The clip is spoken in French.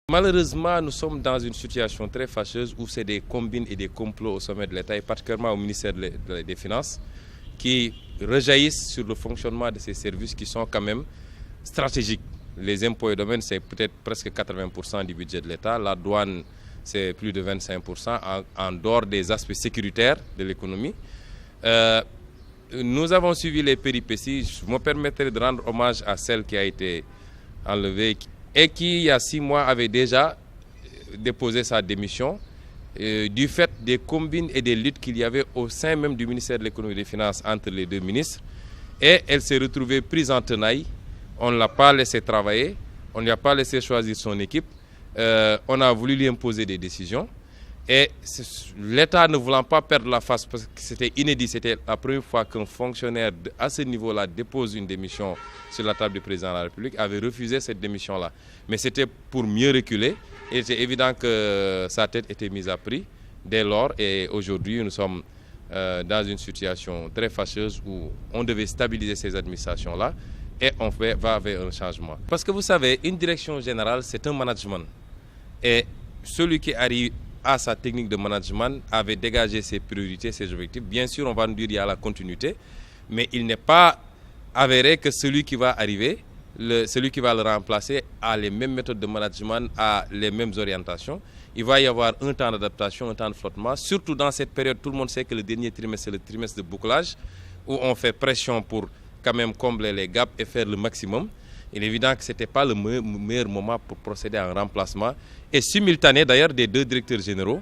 Malheureusement, nous sommes dans une situation très fâcheuse où c'est des combines et des complots au sommet de l'État et particulièrement au ministère des Finances qui rejaillissent sur le fonctionnement de ces services qui sont quand même stratégiques. Les impôts et domaines, c'est peut-être presque 80% du budget de l'État. La douane, c'est plus de 25% en dehors des aspects sécuritaires de l'économie. Nous avons suivi les péripéties. Je me permettrai de rendre hommage à celle qui a été enlevée et qui, il y a 6 mois, avait déjà déposé sa démission du fait des combines et des luttes qu'il y avait au sein même du ministère de l'économie et des finances entre les deux ministres. Et elle s'est retrouvée prise en tenaille. On ne l'a pas laissé travailler, on ne lui a pas laissé choisir son équipe. On a voulu lui imposer des décisions. Et l'État ne voulant pas perdre la face, parce que c'était inédit, c'était la première fois qu'un fonctionnaire à ce niveau-là dépose une démission sur la table du président de la République, avait refusé cette démission-là. Mais c'était pour mieux reculer. Il était évident que sa tête était mise à prix dès lors. Et aujourd'hui, nous sommes dans une situation très fâcheuse où on devait stabiliser ces administrations-là et on va vers un changement. Parce que vous savez, une direction générale, c'est un management. Et celui qui arrive à sa technique de management avait dégagé ses priorités, ses objectifs. Bien sûr, on va nous dire qu'il y a la continuité, mais il n'est pas avéré que celui qui va arriver, celui qui va le remplacer, a les mêmes méthodes de management, a les mêmes orientations. Il va y avoir un temps d'adaptation, un temps de flottement, surtout dans cette période. Tout le monde sait que le dernier trimestre, c'est le trimestre de bouclage, où on fait pression pour quand même combler les gaps et faire le maximum. Il est évident que ce n'était pas le meilleur moment pour procéder à un remplacement et simultané d'ailleurs des deux directeurs généraux.